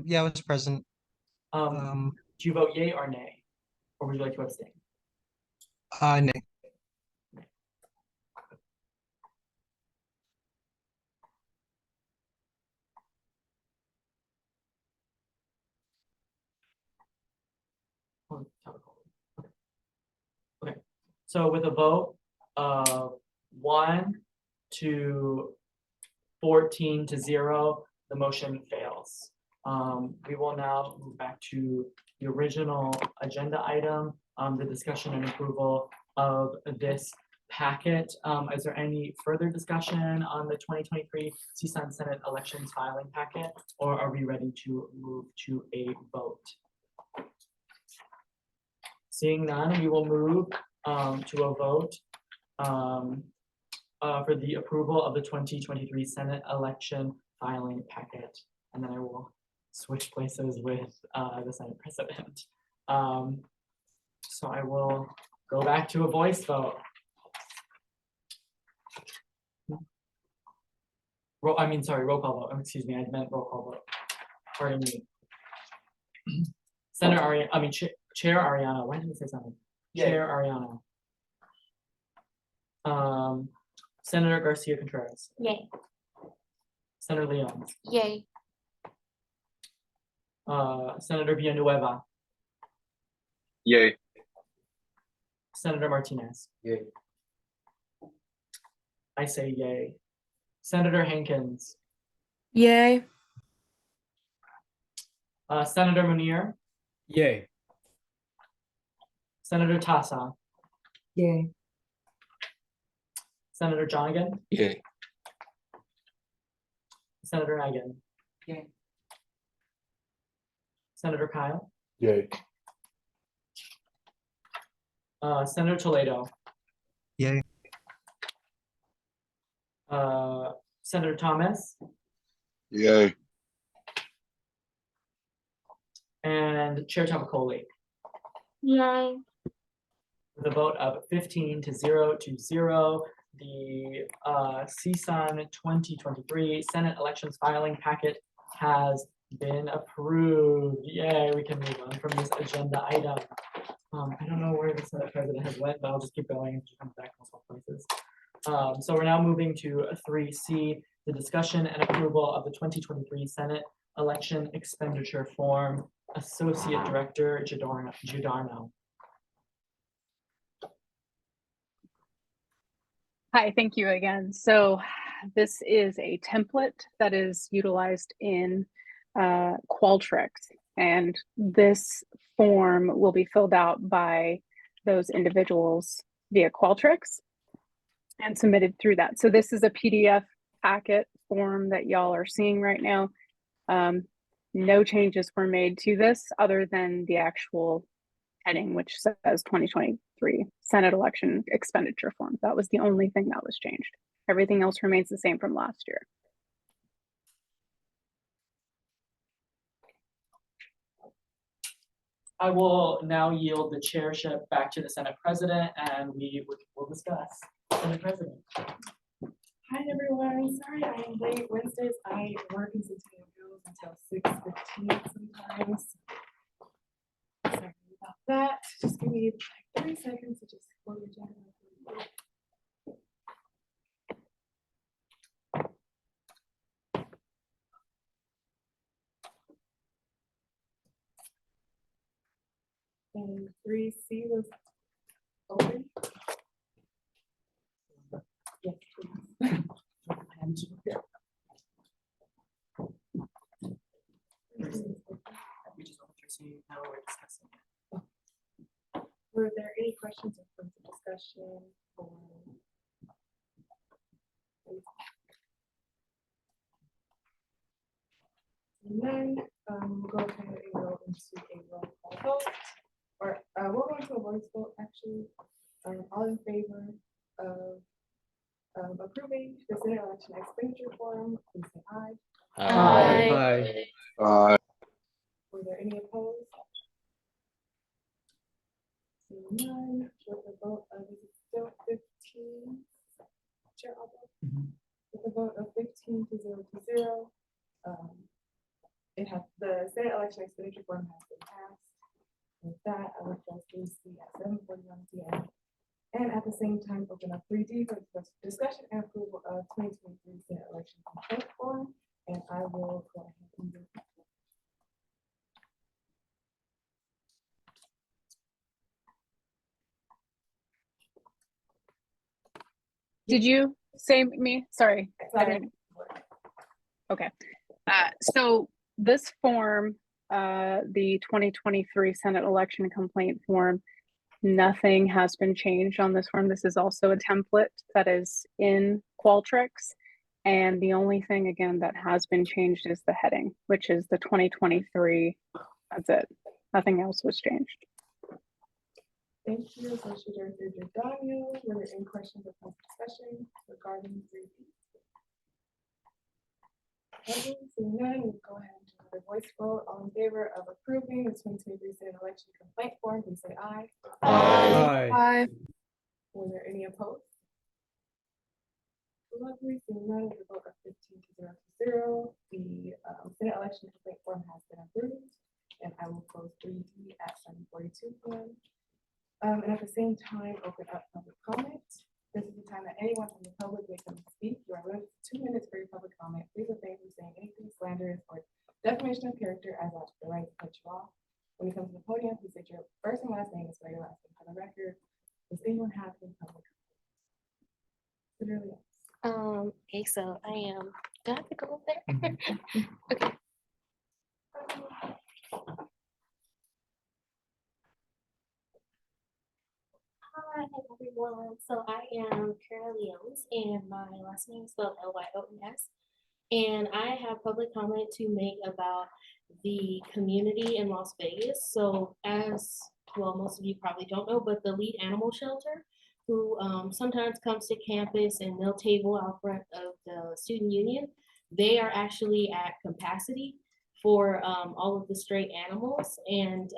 Yeah, I was present. Do you vote yay or nay? Or would you like to abstain? Nay. Oh, Tavakoli. Okay, so with a vote of 1 to 14 to 0, the motion fails. We will now move back to the original agenda item, the discussion and approval of this packet. Is there any further discussion on the 2023 CSUN Senate elections filing packet, or are we ready to move to a vote? Seeing none, we will move to a vote for the approval of the 2023 Senate election filing packet. And then I will switch places with the Senate President. So I will go back to a voice vote. Roll call vote. Excuse me, I meant roll call vote. Pardon me. Chair Ariana, why did I say something? Yay. Chair Ariana. Senator Garcia Contreras. Yay. Senator Leon. Yay. Senator Villanueva. Yay. Senator Martinez. Yay. I say yay. Senator Hankins. Yay. Senator Munir. Yay. Senator Tassa. Yay. Senator Jonigan. Yay. Senator Egan. Yay. Senator Kyle. Yay. Senator Toledo. Yay. Senator Thomas. Yay. And Chair Tavakoli. Yay. With a vote of 15 to 0 to 0, the CSUN 2023 Senate elections filing packet has been approved. Yay, we can move on from this agenda item. I don't know where the Senate President has went, but I'll just keep going and she comes back multiple places. So we're now moving to 3C, the discussion and approval of the 2023 Senate election expenditure form. Associate Director Giordano. Hi, thank you again. So this is a template that is utilized in Qualtrics, and this form will be filled out by those individuals via Qualtrics and submitted through that. So this is a PDF packet form that y'all are seeing right now. No changes were made to this other than the actual heading, which says 2023 Senate election expenditure form. That was the only thing that was changed. Everything else remains the same from last year. I will now yield the chairship back to the Senate President and we will discuss. Senate President. Hi, everyone. Sorry I am late. Wednesdays, I work in Centennial Hills until 6:15 sometimes. Sorry about that. Just give me like 30 seconds to just pull the agenda up. And 3C was open? Yes, please. We just want to see how we're discussing it. Were there any questions or points of discussion or? And then, go ahead and go into a roll call vote, or, we'll go into a voice vote, actually. All in favor of approving the Senate election expenditure form, please say aye. Aye. Hi. Were there any opposed? Seeing none, with a vote of, is it still 15? Chair Alba? With a vote of 15 to 0, it has, the Senate election expenditure form has been passed. With that, I would close 3C at 7:41 p.m. And at the same time, open up 3D for discussion and approval of 2023 Senate election complaint form. And I will go ahead and do that. Did you say me? Sorry, I Sorry. didn't. Okay. So this form, the 2023 Senate election complaint form, nothing has been changed on this form. This is also a template that is in Qualtrics. And the only thing, again, that has been changed is the heading, which is the 2023. That's it. Nothing else was changed. Thank you, Associate Director Daniel. Were there any questions or points of discussion regarding 3D? Okay, seeing none, we'll go ahead and do another voice vote. All in favor of approving the 2023 Senate election complaint form, please say aye. Hi. Were there any opposed? Lovely, seeing none, with a vote of 15 to 0, the Senate election complaint form has been approved, and I will close 3D at 7:42 p.m. And at the same time, open up public comment. This is the time that anyone from the public may come and speak. You are limited to 2 minutes for your public comment. Please refrain from saying anything slanderous or defamation of character, as I the right to cut you off. When you come to the podium, please state your first and last name, spell your last name for the record. Does anyone have any public comment? Literally. Okay, so I am, do I have to go up there? Okay. Hi everyone, so I am Kara Leones and my last name is spelled Lyons. And I have public comment to make about the community in Las Vegas. So as well, most of you probably don't know, but the lead animal shelter who sometimes comes to campus and they'll table out front of the student union, they are actually at capacity for all of the stray animals. And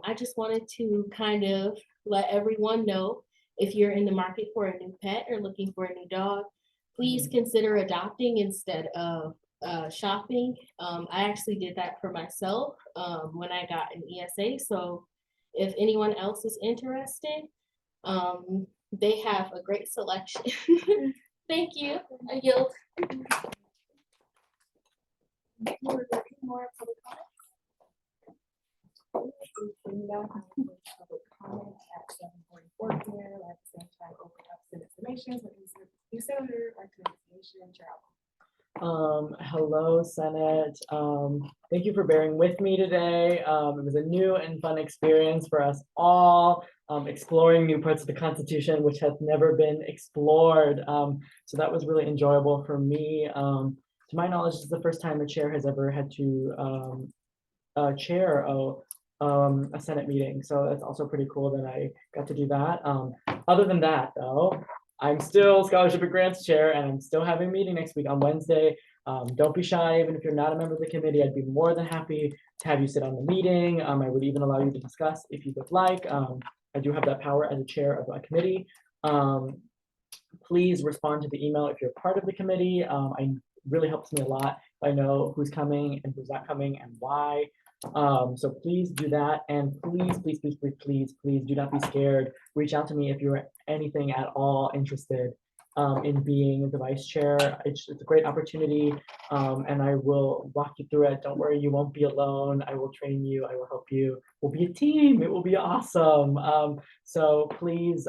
I just wanted to kind of let everyone know, if you're in the market for a new pet or looking for a new dog, please consider adopting instead of shopping. I actually did that for myself when I got an ESA. So if anyone else is interested, they have a great selection. Thank you. I yield. Were there any more public comments? Seeing none, I will close public comment at 7:44 p.m. At the same time, open up Senate submissions with new senator or pronunciation. Chair Alba. Hello, Senate. Thank you for bearing with me today. It was a new and fun experience for us all, exploring new parts of the Constitution, which have never been explored. So that was really enjoyable for me. To my knowledge, this is the first time a chair has ever had to chair a Senate meeting. So that's also pretty cool that I got to do that. Other than that, though, I'm still Scholarship and Grants Chair, and I'm still having a meeting next week on Wednesday. Don't be shy, even if you're not a member of the committee, I'd be more than happy to have you sit on the meeting. I would even allow you to discuss if you would like. I do have that power as a chair of a committee. Please respond to the email if you're part of the committee. It really helps me a lot if I know who's coming and who's not coming and why. So please do that, and please do not be scared. Reach out to me if you're anything at all interested in being the vice chair. It's a great opportunity, and I will walk you through it. Don't worry, you won't be alone. I will train you. I will help you. We'll be a team. It will be awesome. So please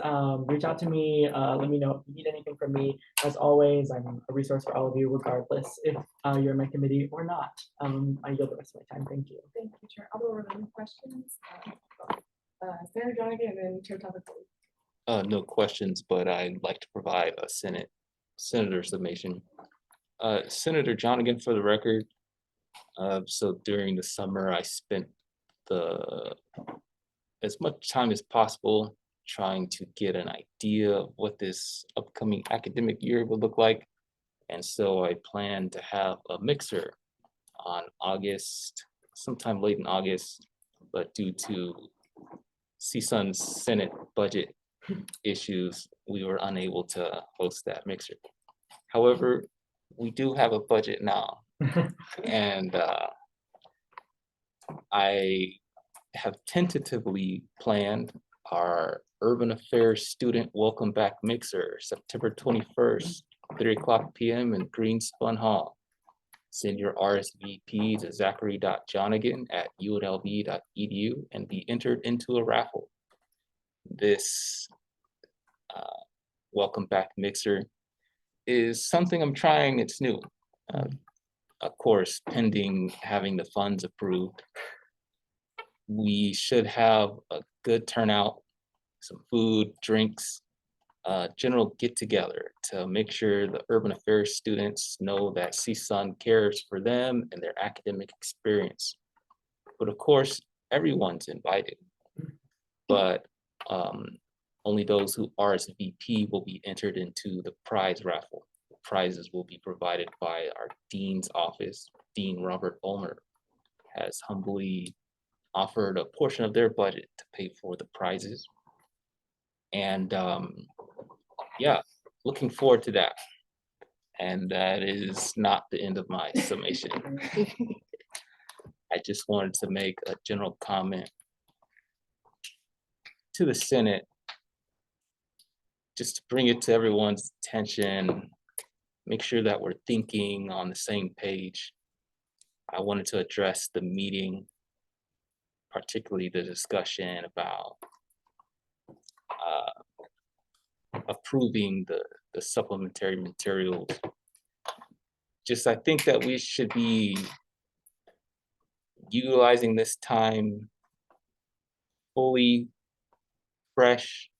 reach out to me. Let me know if you need anything from me. As always, I'm a resource for all of you, regardless if you're in my committee or not. I yield the rest of my time. Thank you. Thank you, Chair. Other related questions? Senator Donegan and then Chair Tabatabaie. No questions, but I'd like to provide a senator summation. Senator Jonigan, for the record, so during the summer, I spent as much time as possible trying to get an idea of what this upcoming academic year would look like. And so I plan to have a mixer on August, sometime late in August, but due to CSUN's Senate budget issues, we were unable to host that mixer. However, we do have a budget now, and I have tentatively planned our Urban Affairs Student Welcome Back Mixer, September 21st, 3:00 p.m. in Greenspun Hall. Send your RSVP to zachary.jonigan@unlv.edu and be entered into a raffle. This Welcome Back Mixer is something I'm trying. It's new. Of course, pending having the funds approved. We should have a good turnout, some food, drinks, general get together to make sure the urban affairs students know that CSUN cares for them and their academic experience. But of course, everyone's invited, but only those who RSVP will be entered into the prize raffle. The prizes will be provided by our Dean's office. Dean Robert Ulmer has humbly offered a portion of their budget to pay for the prizes. And yeah, looking forward to that. And that is not the end of my summation. I just wanted to make a general comment to the Senate, just to bring it to everyone's attention, make sure that we're thinking on the same page. I wanted to address the meeting, particularly the discussion about approving the supplementary materials. Just, I think that we should be utilizing this time fully fresh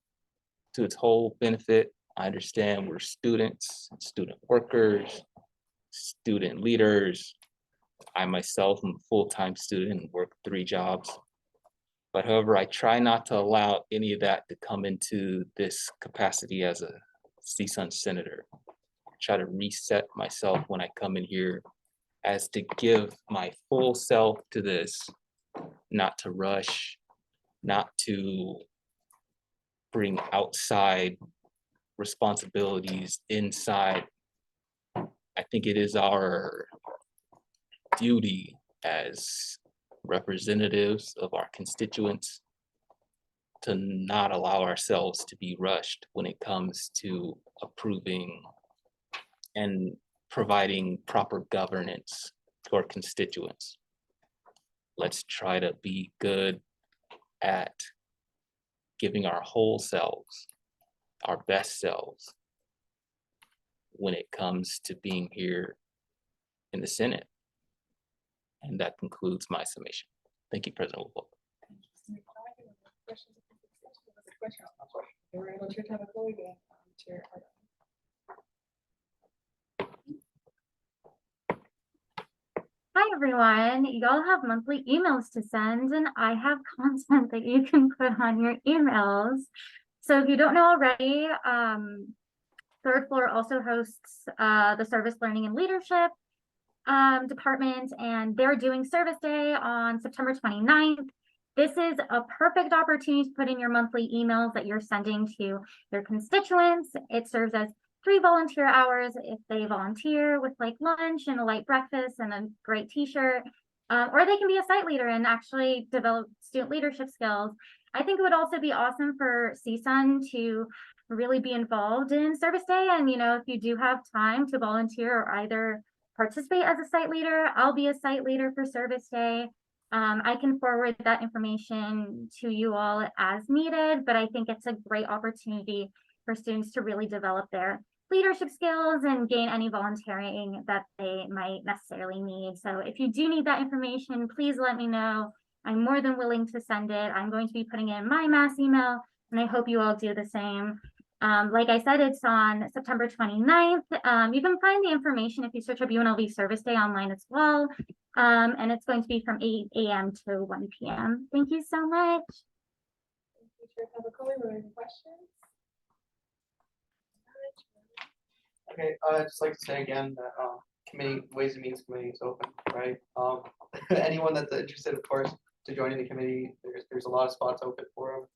to its whole benefit. I understand we're students, student workers, student leaders. I myself am a full-time student and work 3 jobs. But however, I try not to allow any of that to come into this capacity as a CSUN senator. I try to reset myself when I come in here as to give my full self to this, not to rush, not to bring outside responsibilities inside. I think it is our duty as representatives of our constituents to not allow ourselves to be rushed when it comes to approving and providing proper governance to our constituents. Let's try to be good at giving our whole selves, our best selves, when it comes to being here in the Senate. And that concludes my summation. Thank you, President Wilk. Hi everyone, y'all have monthly emails to send and I have content that you can put on your emails. So if you don't know already, Third Floor also hosts the Service Learning and Leadership department, and they're doing Service Day on September 29th. This is a perfect opportunity to put in your monthly emails that you're sending to your constituents. It serves as 3 volunteer hours if they volunteer with like lunch and a light breakfast and a great t-shirt, or they can be a site leader and actually develop student leadership skills. I think it would also be awesome for CSUN to really be involved in Service Day. And, you know, if you do have time to volunteer or either participate as a site leader, I'll be a site leader for Service Day. I can forward that information to you all as needed, but I think it's a great opportunity for students to really develop their leadership skills and gain any volunteering that they might necessarily need. So if you do need that information, please let me know. I'm more than willing to send it. I'm going to be putting it in my mass email, and I hope you all do the same. Like I said, it's on September 29th. You can find the information if you search up UNLV Service Day online as well. And it's going to be from 8 a.m. to 1 p.m. Thank you so much. Thank you, Chair Tabacoli. Were there any questions? Okay, I'd just like to say again that committee, Ways and Means Committee is open, right? Anyone that's interested, of course, to joining the committee, there's a lot of spots open for them.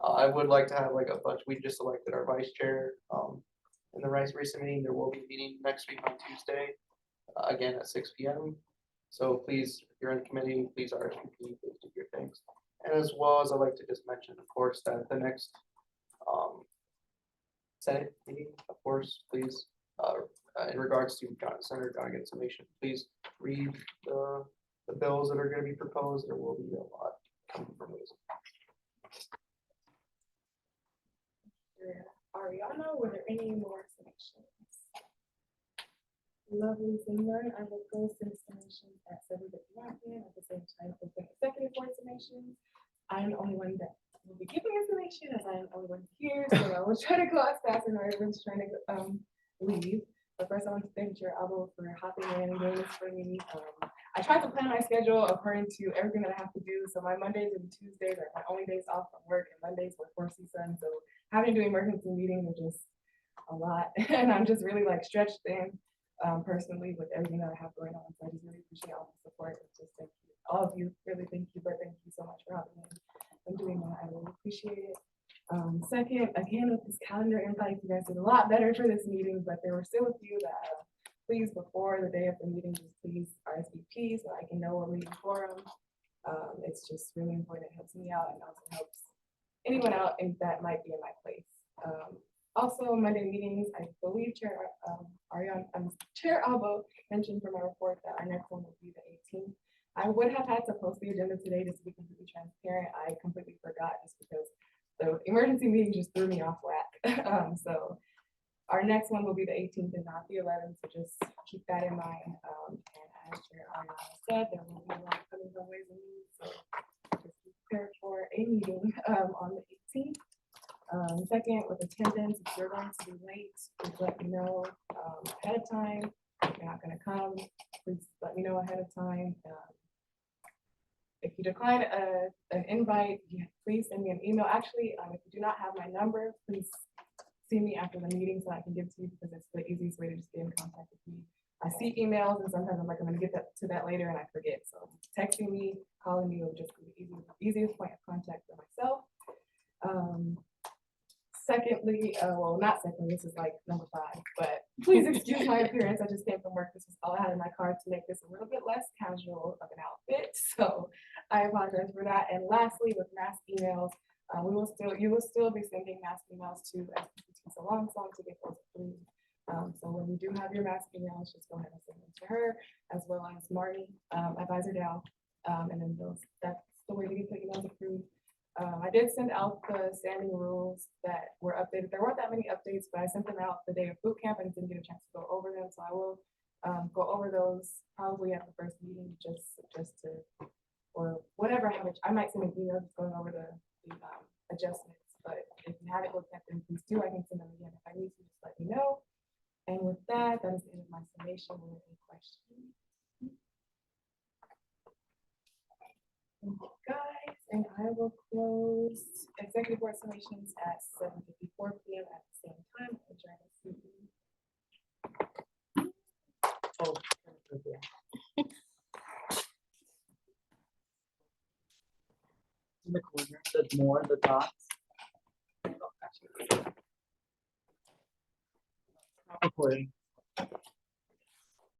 I would like to have like a bunch. We just elected our vice chair in the recent meeting. There will be a meeting next week on Tuesday, again at 6 p.m. So please, if you're in the committee, please RSVP, please do your things. And as well as I'd like to just mention, of course, that the next Senate meeting, of course, please, in regards to Senator John Against Summation, please read the bills that are going to be proposed. There will be a lot coming from these. Ariana, were there any more submissions? Lovely, seeing none, I will close the submissions at 7:51 p.m. At the same time, open executive board submissions. I'm the only one that will be giving information as I'm the only one here, so I will try to go as fast and everyone's trying to leave. But first, I want to thank Chair Albo for hopping in and doing this for me. I tried to plan my schedule according to everything that I have to do. So my Mondays and Tuesdays are my only days off from work, and Mondays were for CSUN. So having to do emergency meetings are just a lot, and I'm just really like stretched thin personally with everything that I have going on. So I just really appreciate all the support. It's just thank you, all of you, really thank you. But thank you so much for having me and doing that. I really appreciate it. Second, again, with this calendar invite, you guys did a lot better for this meeting, but there were still a few that please, before the day of the meeting, just please RSVP so I can know we're meeting for them. It's just really important. It helps me out and also helps anyone out and that might be in my place. Also, Monday meetings, I believe Chair Chair Albo mentioned from my report that our next one will be the 18th. I would have had to post the agenda today just to be completely transparent. I completely forgot just because the emergency meeting just threw me off whack. So our next one will be the 18th and not the 11th, so just keep that in mind. And as Chair Ariana said, there will be one coming from Ways and Means, so just be prepared for a meeting on the 18th. Second, with attendance, if you're going to be late, please let me know ahead of time. If you're not going to come, please let me know ahead of time. If you decline an invite, please send me an email. Actually, if you do not have my number, please see me after the meeting so I can give it to you because it's the easiest way to just get in contact with me. I see emails and sometimes I'm like, I'm going to get to that later and I forget. So texting me, calling me will just be the easiest point of contact for myself. Secondly, well, not secondly, this is like number 5, but please excuse my appearance. I just came from work. This is all I had in my car to make this a little bit less casual of an outfit. So I apologize for that. And lastly, with mass emails, you will still be sending mass emails to SPT Salon to get those approved. So when you do have your mass emails, just go ahead and send them to her, as well as Marty, Advisor Dow, and then that's the way to get the emails approved. I did send out the standing rules that were updated. There weren't that many updates, but I sent them out the day of boot camp and didn't get a chance to go over them. So I will go over those probably at the first meeting, just to, or whatever. I might send an email just going over the adjustments. But if you haven't looked at them, please do. I can send them again if I need to. Just let me know. And with that, that is the end of my summation. Are there any questions? Thank you, guys, and I will close executive board summations at 7:54 p.m. at the same time. Adjourn this meeting. Oh, in the corner, there's more, the dots. Oh, actually, recording.